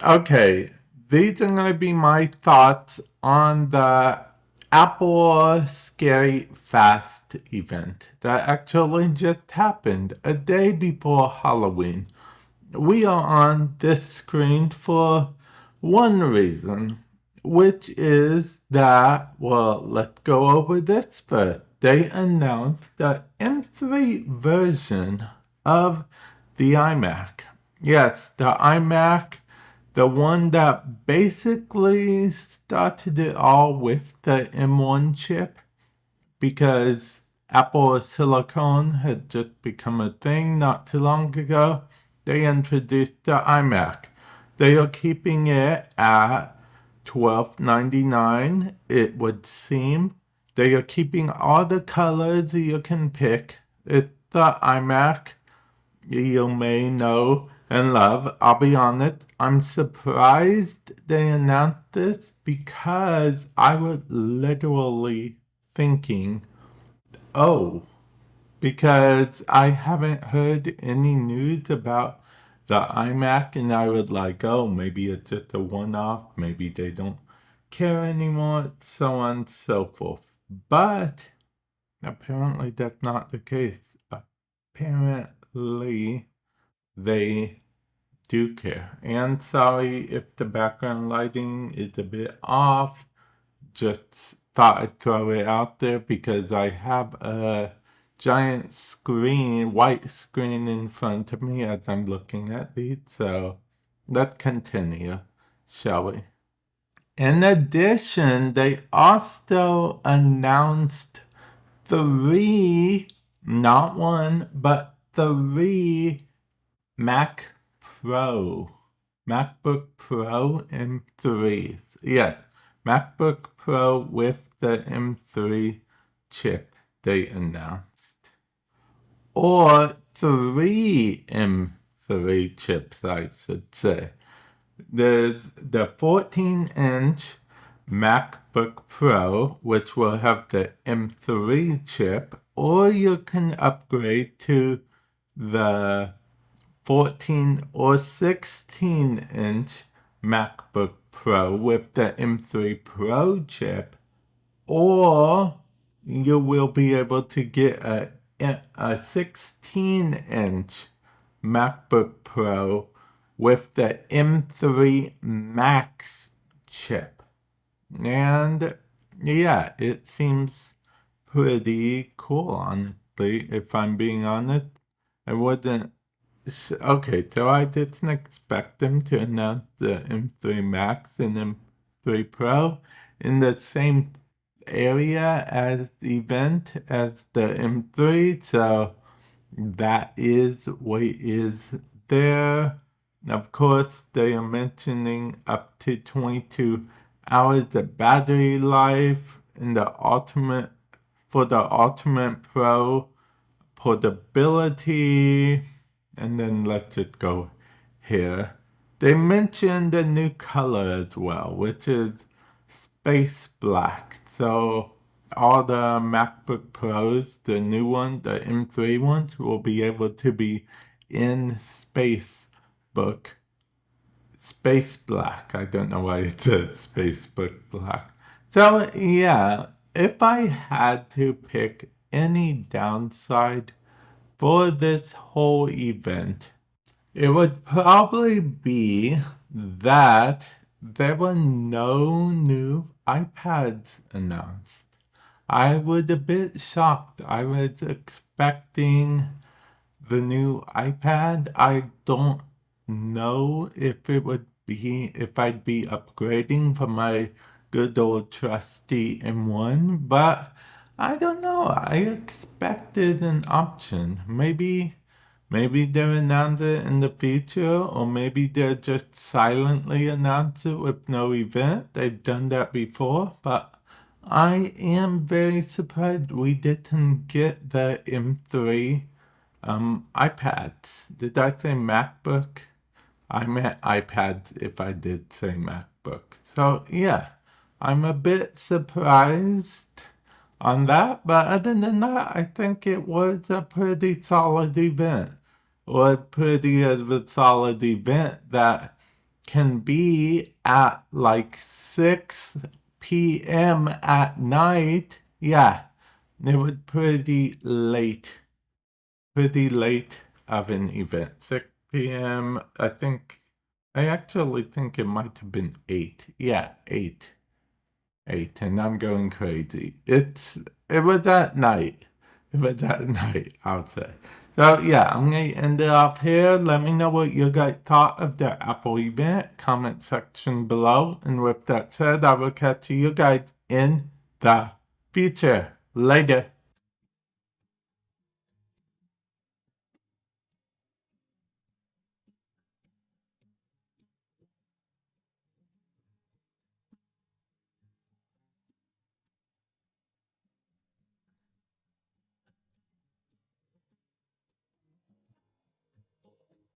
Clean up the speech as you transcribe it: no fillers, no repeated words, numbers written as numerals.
Okay, these are going to be my thoughts on the Apple Scary Fast event that actually just happened a day before Halloween. We are on this screen for one reason, which is that, well, let's go over this first. They announced the M3 version of the iMac. Yes, the iMac, the one that basically started it all with the M1 chip because Apple silicone had just become a thing not too long ago. They introduced the iMac. They are keeping it at $12.99, it would seem. They are keeping all the colors you can pick. It's the iMac you may know and love. I'll be honest, I'm surprised they announced this because I was literally thinking, oh, because I haven't heard any news about the iMac, and I was like, oh, maybe it's just a one off, maybe they don't care anymore, so on and so forth. But apparently, that's not the case. Apparently, they do care. And sorry if the background lighting is a bit off. Just thought I'd throw it out there because I have a giant screen, white screen in front of me as I'm looking at these. So let's continue, shall we? In addition, they also announced three, not one, but three Mac Pro. MacBook Pro M3s. Yes, MacBook Pro with the M3 chip they announced. Or three M3 chips, I should say. There's the 14-inch MacBook Pro, which will have the M3 chip, or you can upgrade to the 14 or 16-inch MacBook Pro with the M3 Pro chip, or you will be able to get a 16-inch MacBook Pro with the M3 Max chip. And yeah, it seems pretty cool, honestly, if I'm being honest. I wasn't Okay, so I didn't expect them to announce the M3 Max and M3 Pro in the same area as the event as the M3, so that is what is there. Of course, they are mentioning up to 22 hours of battery life in the Ultimate for the Ultimate Pro portability, and then let's just go here. They mentioned a new color as well, which is space black. So all the MacBook Pros, the new one, the M3 ones, will be able to be in space black. I don't know why it says Spacebook black. So yeah, if I had to pick any downside for this whole event, it would probably be that there were no new iPads announced. I was a bit shocked. I was expecting the new iPad. I don't know if I'd be upgrading from my good old trusty M1, but I don't know. I expected an option. Maybe they'll announce it in the future, or maybe they'll just silently announce it with no event. They've done that before, but I am very surprised we didn't get the M3 iPads. Did I say MacBook? I meant iPads if I did say MacBook. So yeah, I'm a bit surprised on that, but other than that, I think it was a pretty solid event. Or pretty of a solid event that can be at like 6 p.m. at night. Yeah, it was pretty late of an event. 6 p.m. I actually think it might have been 8. Yeah, 8. 8, and I'm going crazy. It was at night. It was at night, I'll say. So yeah, I'm gonna end it off here. Let me know what you guys thought of the Apple event. Comment section below. And with that said, I will catch you guys in the future. Later.